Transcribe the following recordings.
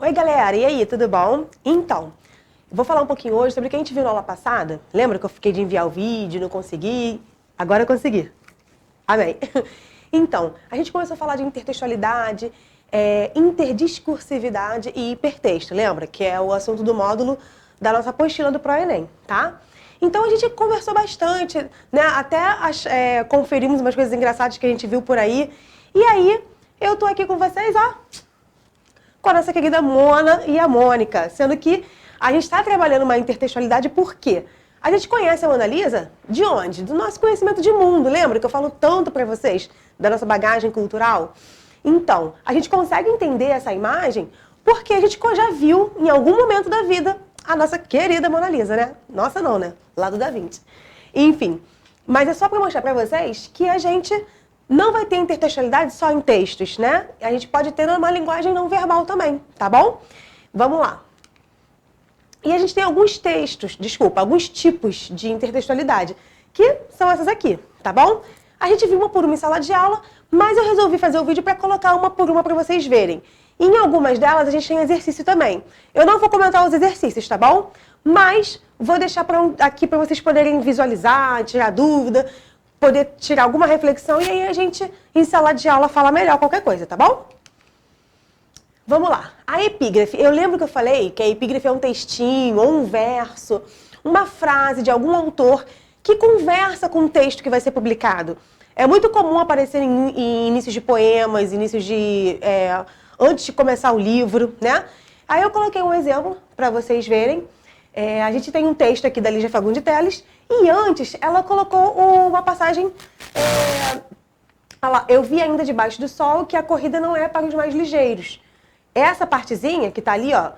Oi, galera, e aí, tudo bom? Então, eu vou falar um pouquinho hoje sobre o que a gente viu na aula passada. Lembra que eu fiquei de enviar o vídeo, não consegui? Agora eu consegui. Amém. Então, a gente começou a falar de intertextualidade, interdiscursividade e hipertexto, lembra? Que é o assunto do módulo da nossa apostila do ProEnem, tá? Então, a gente conversou bastante, né? Até conferimos umas coisas engraçadas que a gente viu por aí. E aí, eu tô aqui com vocês, ó, com a nossa querida Mona e a Mônica, sendo que a gente está trabalhando uma intertextualidade por quê? A gente conhece a Mona Lisa de onde? Do nosso conhecimento de mundo, lembra que eu falo tanto para vocês da nossa bagagem cultural? Então, a gente consegue entender essa imagem porque a gente já viu em algum momento da vida a nossa querida Mona Lisa, né? Nossa não, né? Lá do Da Vinci. Enfim, mas é só para mostrar para vocês que a gente não vai ter intertextualidade só em textos, né? A gente pode ter uma linguagem não verbal também, tá bom? Vamos lá. E a gente tem alguns alguns tipos de intertextualidade, que são essas aqui, tá bom? A gente viu uma por uma em sala de aula, mas eu resolvi fazer o vídeo para colocar uma por uma para vocês verem. E em algumas delas a gente tem exercício também. Eu não vou comentar os exercícios, tá bom? Mas vou deixar aqui para vocês poderem visualizar, tirar dúvida, poder tirar alguma reflexão e aí a gente, em sala de aula, fala melhor qualquer coisa, tá bom? Vamos lá. A epígrafe. Eu lembro que eu falei que a epígrafe é um textinho ou um verso, uma frase de algum autor que conversa com o texto que vai ser publicado. É muito comum aparecer em inícios de poemas, inícios de... antes de começar o livro, né? Aí eu coloquei um exemplo para vocês verem. A gente tem um texto aqui da Lígia Fagundes Telles e antes ela colocou uma passagem... eu vi ainda debaixo do sol que a corrida não é para os mais ligeiros. Essa partezinha que tá ali, ó,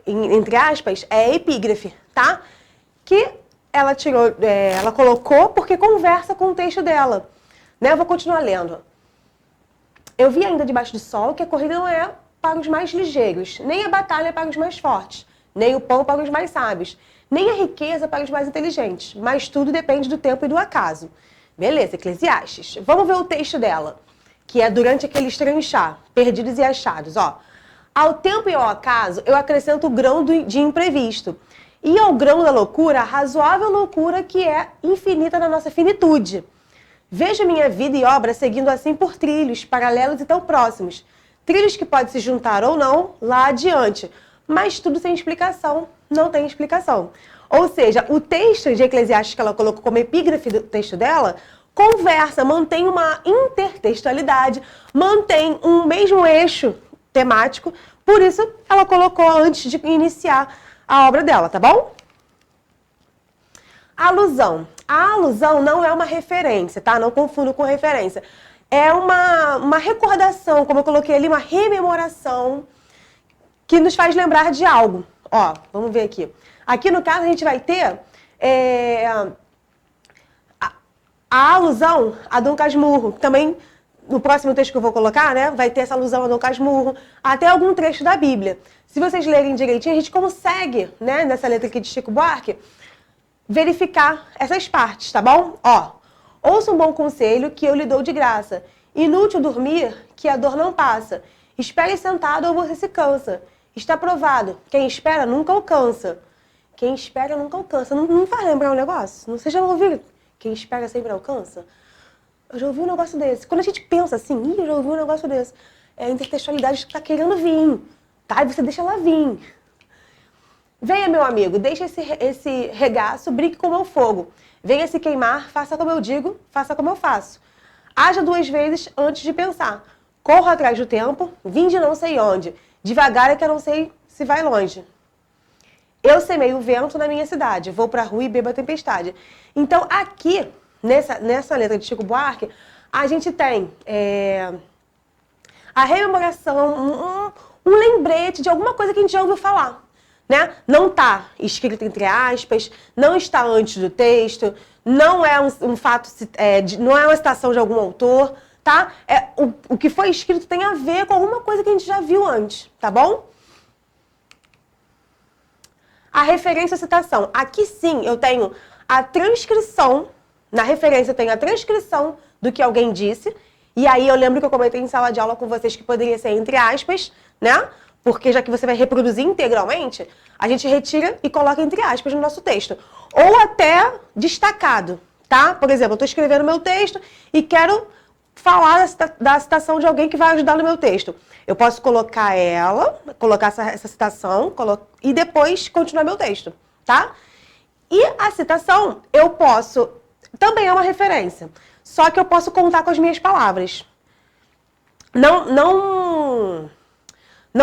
entre aspas, é a epígrafe, tá? Que ela tirou, ela colocou porque conversa com o texto dela. Né? Eu vou continuar lendo. Eu vi ainda debaixo do sol que a corrida não é para os mais ligeiros, nem a batalha é para os mais fortes, nem o pão para os mais sábios, nem a riqueza para os mais inteligentes, mas tudo depende do tempo e do acaso. Beleza, Eclesiastes. Vamos ver o texto dela, que é durante aquele estranho chá, perdidos e achados, ó. Ao tempo e ao acaso, eu acrescento o grão de imprevisto. E ao grão da loucura, a razoável loucura que é infinita na nossa finitude. Vejo minha vida e obra seguindo assim por trilhos, paralelos e tão próximos. Trilhos que podem se juntar ou não lá adiante. Mas tudo sem explicação, não tem explicação. Ou seja, o texto de Eclesiastes que ela colocou como epígrafe do texto dela, conversa, mantém uma intertextualidade, mantém um mesmo eixo temático, por isso ela colocou antes de iniciar a obra dela, tá bom? Alusão. A alusão não é uma referência, tá? Não confundo com referência. É uma recordação, como eu coloquei ali, uma rememoração que nos faz lembrar de algo. Ó, vamos ver aqui. Aqui, no caso, a gente vai ter a alusão a Dom Casmurro, também no próximo texto que eu vou colocar, né, vai ter essa alusão a Dom Casmurro, até algum trecho da Bíblia. Se vocês lerem direitinho, a gente consegue, né, nessa letra aqui de Chico Buarque, verificar essas partes, tá bom? Ó, ouça um bom conselho que eu lhe dou de graça. Inútil dormir, que a dor não passa. Espere sentado ou você se cansa. Está provado, quem espera nunca alcança. Quem espera nunca alcança. Não faz lembrar um negócio? Não sei, já ouviu? Quem espera sempre alcança? Eu já ouvi um negócio desse. Quando a gente pensa assim, eu já ouvi um negócio desse. É a intertextualidade que está querendo vir, tá? E você deixa ela vir. Venha, meu amigo, deixa esse regaço, brinque com o meu fogo. Venha se queimar, faça como eu digo, faça como eu faço. Haja 2 vezes antes de pensar. Corra atrás do tempo, vim de não sei onde. Devagar é que eu não sei se vai longe. Eu semei o vento na minha cidade, vou pra rua e bebo a tempestade. Então, aqui, nessa letra de Chico Buarque, a gente tem a rememoração, um lembrete de alguma coisa que a gente já ouviu falar. Né? Não está escrito entre aspas, não está antes do texto, não é um fato, não é uma citação de algum autor, tá? O que foi escrito tem a ver com alguma coisa que a gente já viu antes, tá bom? A referência ou citação. Aqui sim eu tenho a transcrição, na referência eu tenho a transcrição do que alguém disse, e aí eu lembro que eu comentei em sala de aula com vocês que poderia ser entre aspas, né? Porque já que você vai reproduzir integralmente, a gente retira e coloca entre aspas no nosso texto. Ou até destacado, tá? Por exemplo, eu estou escrevendo meu texto e quero falar da citação de alguém que vai ajudar no meu texto. Eu posso colocar essa citação e depois continuar meu texto, tá? E a citação, eu posso... Também é uma referência. Só que eu posso contar com as minhas palavras. Não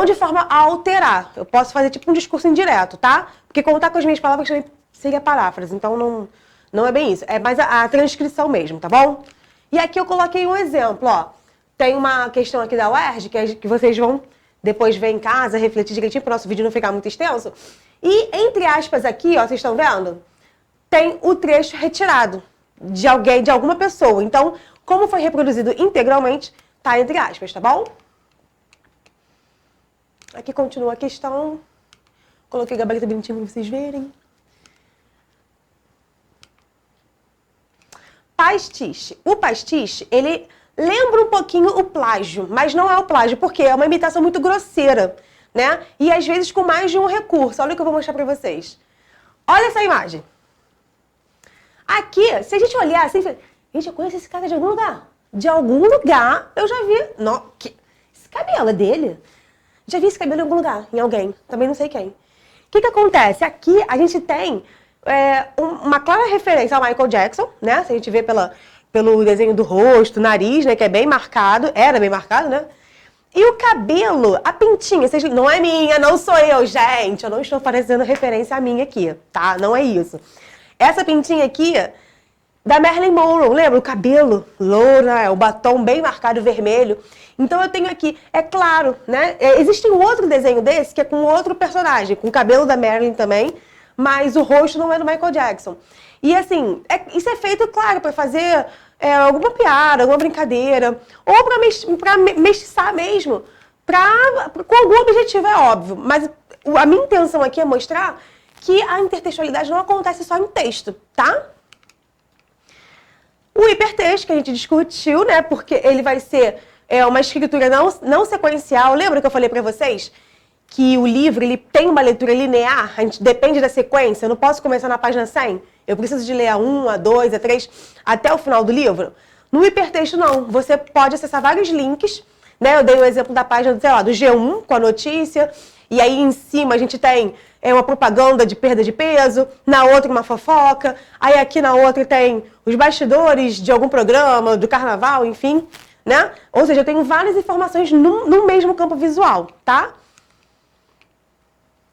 de forma a alterar. Eu posso fazer tipo um discurso indireto, tá? Porque contar com as minhas palavras também seria paráfrase. Então não é bem isso. É mais a transcrição mesmo, tá bom? E aqui eu coloquei um exemplo, ó. Tem uma questão aqui da UERJ que vocês vão depois ver em casa, refletir direitinho para o nosso vídeo não ficar muito extenso. E entre aspas aqui, ó, vocês estão vendo? Tem o trecho retirado de alguém, de alguma pessoa. Então, como foi reproduzido integralmente, tá entre aspas, tá bom? Aqui continua a questão. Coloquei gabarito bonitinho para vocês verem. Pastiche. O pastiche, ele lembra um pouquinho o plágio, mas não é o plágio, porque é uma imitação muito grosseira, né? E às vezes com mais de um recurso. Olha o que eu vou mostrar pra vocês. Olha essa imagem. Aqui, se a gente olhar assim, gente, eu conheço esse cara de algum lugar. De algum lugar eu já vi. Não, esse cabelo é dele? Já vi esse cabelo em algum lugar, em alguém. Também não sei quem. O que acontece? Aqui a gente tem uma clara referência ao Michael Jackson, né? Se a gente vê pelo desenho do rosto, nariz, né? Que é bem marcado. Era bem marcado, né? E o cabelo, a pintinha, não é minha, não sou eu, gente. Eu não estou fazendo referência a mim aqui, tá? Não é isso. Essa pintinha aqui, da Marilyn Monroe, lembra? O cabelo louro, né? O batom bem marcado vermelho. Então eu tenho aqui, é claro, né? Existe um outro desenho desse que é com outro personagem, com o cabelo da Marilyn também, mas o rosto não é do Michael Jackson. E assim, isso é feito, claro, para fazer alguma piada, alguma brincadeira, ou para mestiçar mesmo, com algum objetivo, é óbvio. Mas a minha intenção aqui é mostrar que a intertextualidade não acontece só em texto, tá? O hipertexto, que a gente discutiu, né? Porque ele vai ser uma escritura não sequencial. Lembra que eu falei para vocês que o livro ele tem uma leitura linear? A gente depende da sequência. Eu não posso começar na página 100. Eu preciso de ler a 1, a 2, a 3, até o final do livro. No hipertexto, não. Você pode acessar vários links, né? Eu dei o exemplo da página, sei lá, do G1, com a notícia. E aí, em cima, a gente tem uma propaganda de perda de peso, na outra uma fofoca, aí aqui na outra tem os bastidores de algum programa, do carnaval, enfim, né? Ou seja, eu tenho várias informações no mesmo campo visual, tá?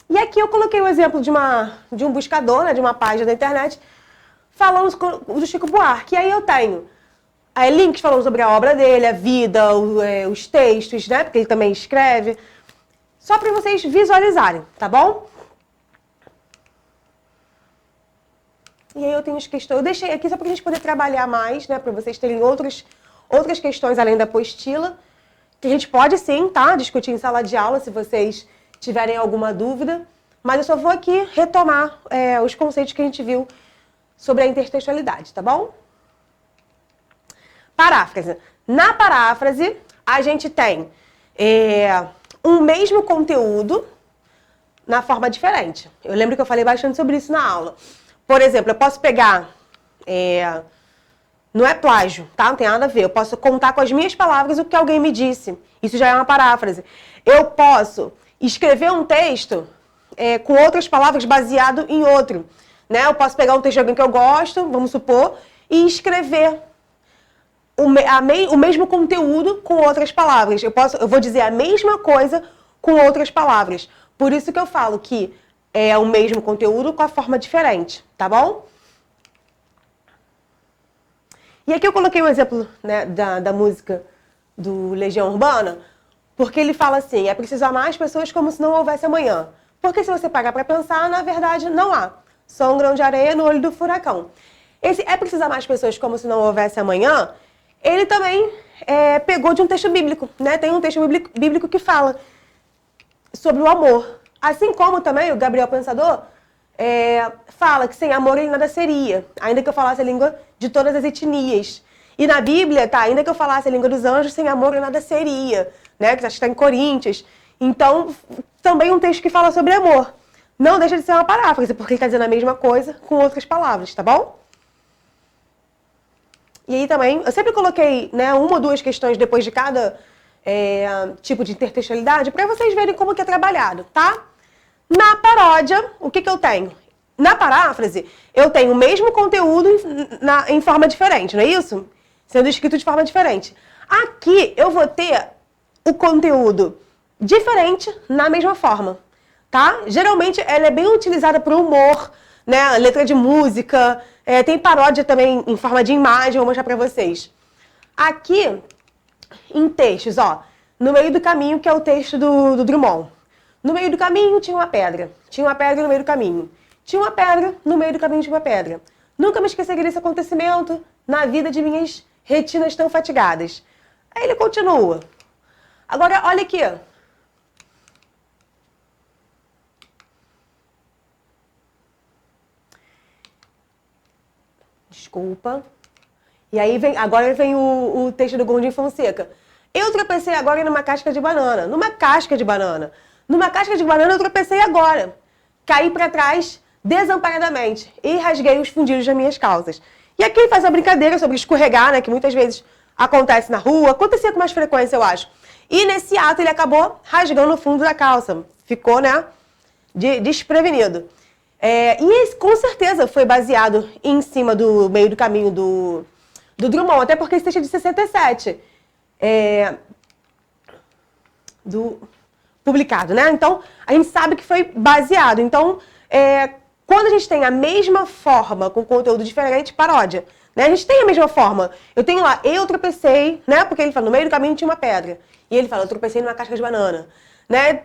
E aqui eu coloquei o exemplo de um buscador, né, de uma página da internet, falando do Chico Buarque. E aí eu tenho links falando sobre a obra dele, a vida, os textos, né, porque ele também escreve, só para vocês visualizarem, tá bom? E aí eu tenho as questões, eu deixei aqui só para a gente poder trabalhar mais, né, para vocês terem outras questões além da apostila, que a gente pode sim, tá, discutir em sala de aula, se vocês tiverem alguma dúvida, mas eu só vou aqui retomar os conceitos que a gente viu sobre a intertextualidade, tá bom? Paráfrase. Na paráfrase, a gente tem um mesmo conteúdo na forma diferente. Eu lembro que eu falei bastante sobre isso na aula. Por exemplo, eu posso pegar... não é plágio, tá? Não tem nada a ver. Eu posso contar com as minhas palavras o que alguém me disse. Isso já é uma paráfrase. Eu posso escrever um texto com outras palavras baseado em outro, né? Eu posso pegar um texto de alguém que eu gosto, vamos supor, e escrever o mesmo conteúdo com outras palavras. Eu vou dizer a mesma coisa com outras palavras. Por isso que eu falo que é o mesmo conteúdo com a forma diferente, tá bom? E aqui eu coloquei um exemplo, né, da música do Legião Urbana, porque ele fala assim, é preciso amar as pessoas como se não houvesse amanhã. Porque se você parar para pensar, na verdade, não há. Só um grão de areia no olho do furacão. Esse é preciso amar as pessoas como se não houvesse amanhã, ele também pegou de um texto bíblico, né? Tem um texto bíblico que fala sobre o amor. Assim como também o Gabriel Pensador fala que sem amor ele nada seria, ainda que eu falasse a língua de todas as etnias. E na Bíblia, tá, ainda que eu falasse a língua dos anjos, sem amor eu nada seria, né? Que acho que está em Coríntios. Então, também um texto que fala sobre amor. Não deixa de ser uma paráfrase, porque ele está dizendo a mesma coisa com outras palavras, tá bom? E aí também, eu sempre coloquei, né, uma ou duas questões depois de cada tipo de intertextualidade, para vocês verem como que é trabalhado, tá? Na paródia, o que eu tenho? Na paráfrase, eu tenho o mesmo conteúdo em forma diferente, não é isso? Sendo escrito de forma diferente. Aqui, eu vou ter o conteúdo diferente na mesma forma, tá? Geralmente, ela é bem utilizada para o humor, né? Letra de música, tem paródia também em forma de imagem, vou mostrar para vocês. Aqui, em textos, ó, no meio do caminho, que é o texto do Drummond. No meio do caminho tinha uma pedra. Tinha uma pedra no meio do caminho. Tinha uma pedra, no meio do caminho tinha uma pedra. Nunca me esquecerei desse acontecimento na vida de minhas retinas tão fatigadas. Aí ele continua. Agora, olha aqui. Desculpa. E aí agora vem o texto do Gondim Fonseca. Eu tropecei agora numa casca de banana. Numa casca de banana. Numa casca de banana eu tropecei agora. Caí para trás desamparadamente e rasguei os fundidos das minhas calças. E aqui ele faz a brincadeira sobre escorregar, né, que muitas vezes acontece na rua, acontecia com mais frequência, eu acho. E nesse ato ele acabou rasgando o fundo da calça. Ficou, né, desprevenido. E esse, com certeza, foi baseado em cima do meio do caminho do Drummond, até porque esse texto é de 67. Publicado, né? Então, a gente sabe que foi baseado. Então, quando a gente tem a mesma forma, com conteúdo diferente, paródia. Né? A gente tem a mesma forma. Eu tenho lá, eu tropecei, né? Porque ele fala, no meio do caminho tinha uma pedra. E ele fala, eu tropecei numa casca de banana. Né?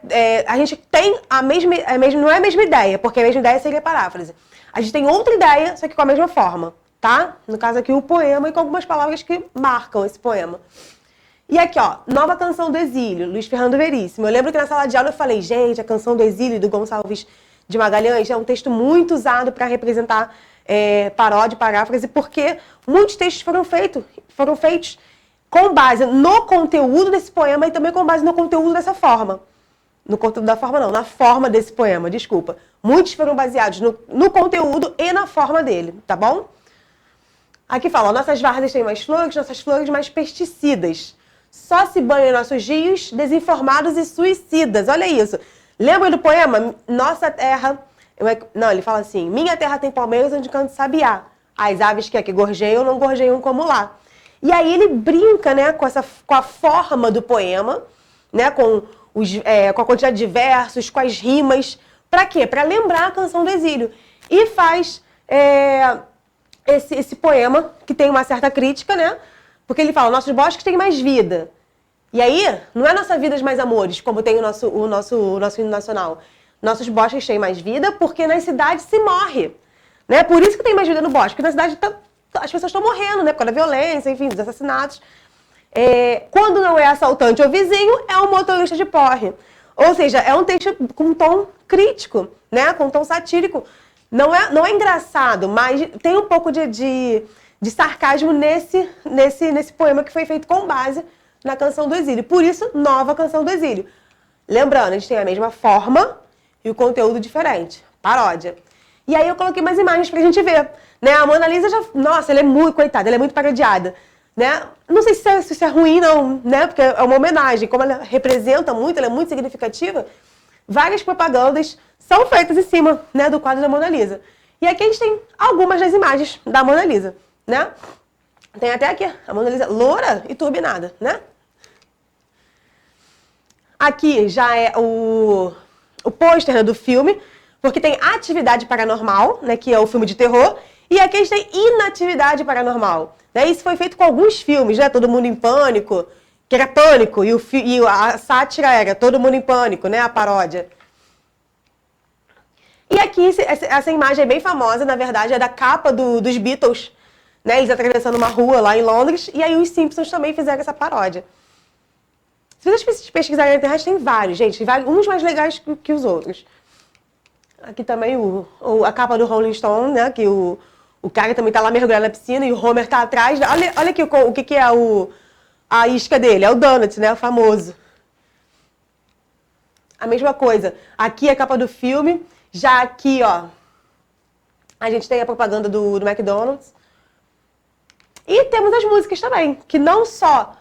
A gente tem a mesma, não é a mesma ideia, porque a mesma ideia seria paráfrase. A gente tem outra ideia, só que com a mesma forma, tá? No caso aqui, o poema e com algumas palavras que marcam esse poema. E aqui, ó, Nova Canção do Exílio, Luiz Fernando Veríssimo. Eu lembro que na sala de aula eu falei, gente, a Canção do Exílio do Gonçalves de Magalhães é um texto muito usado para representar paródia, paráfrase, porque muitos textos foram feitos com base no conteúdo desse poema e também com base no conteúdo dessa forma. No conteúdo da forma não, na forma desse poema, desculpa. Muitos foram baseados no conteúdo e na forma dele, tá bom? Aqui fala, nossas várzeas têm mais flores, nossas flores mais pesticidas. Só se banham nossos rios desinformados e suicidas. Olha isso. Lembra do poema? Nossa terra... Não, ele fala assim, minha terra tem palmeiras onde canta sabiá. As aves que aqui gorjeiam não gorjeiam como lá. E aí ele brinca, né, com a forma do poema, né, com a quantidade de versos, com as rimas. Pra quê? Pra lembrar a Canção do Exílio. E faz esse poema, que tem uma certa crítica, né? Porque ele fala, nossos bosques têm mais vida. E aí, não é nossa vida de mais amores, como tem o nosso hino nacional. Nossos bosques têm mais vida porque nas cidades se morre. Né? Por isso que tem mais vida no bosque, porque na cidade as pessoas estão morrendo, né? Por causa da violência, enfim, dos assassinatos. Quando não é assaltante ou vizinho, é um motorista de porre. Ou seja, é um texto com um tom crítico, né? Com um tom satírico. Não é engraçado, mas tem um pouco de sarcasmo nesse poema que foi feito com base na Canção do Exílio. Por isso, Nova Canção do Exílio. Lembrando, a gente tem a mesma forma e o conteúdo diferente. Paródia. E aí eu coloquei mais imagens pra gente ver. Né? A Mona Lisa já... Nossa, ela é muito, coitada, ela é muito parodiada. Né? Não sei se isso é ruim, não, né? Porque é uma homenagem. Como ela representa muito, ela é muito significativa, várias propagandas são feitas em cima, né, do quadro da Mona Lisa. E aqui a gente tem algumas das imagens da Mona Lisa, né? Tem até aqui a Mona Lisa loura e turbinada, né? Aqui já é o pôster, né, do filme, porque tem Atividade Paranormal, né, que é o filme de terror, e aqui a gente tem Inatividade Paranormal. Né? Isso foi feito com alguns filmes, né? Todo Mundo em Pânico, que era Pânico, e a sátira era Todo Mundo em Pânico, né? A paródia. E aqui, essa imagem é bem famosa, na verdade, é da capa dos Beatles, né? Eles atravessando uma rua lá em Londres, e aí os Simpsons também fizeram essa paródia. Se vocês pesquisarem na internet, tem vários, gente. Uns mais legais que os outros. Aqui também a capa do Rolling Stone, né? Que o cara também tá lá mergulhado na piscina e o Homer tá atrás. Olha aqui o que é a isca dele. É o donut, né? O famoso. A mesma coisa. Aqui é a capa do filme. Já aqui, ó, a gente tem a propaganda do McDonald's. E temos as músicas também, que não só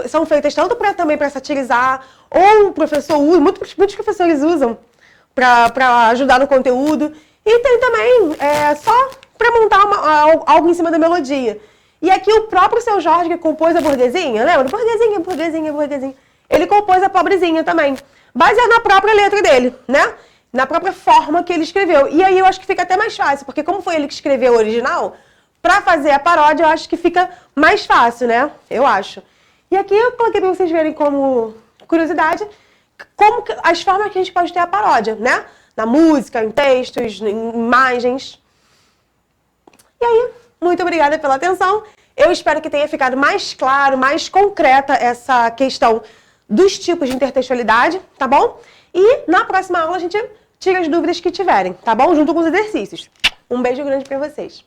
são feitas tanto também para satirizar, ou o professor usa, muitos professores usam para ajudar no conteúdo. E tem também só para montar algo em cima da melodia. E aqui o próprio Seu Jorge, que compôs a Burguesinha, lembra? Burguesinha. Ele compôs a Pobrezinha também, baseado na própria letra dele, né? Na própria forma que ele escreveu. E aí eu acho que fica até mais fácil, porque como foi ele que escreveu o original, para fazer a paródia eu acho que fica mais fácil, né? Eu acho. E aqui eu coloquei para vocês verem como curiosidade, como as formas que a gente pode ter a paródia, né? Na música, em textos, em imagens. E aí, muito obrigada pela atenção. Eu espero que tenha ficado mais claro, mais concreta essa questão dos tipos de intertextualidade, tá bom? E na próxima aula a gente tira as dúvidas que tiverem, tá bom? Junto com os exercícios. Um beijo grande pra vocês.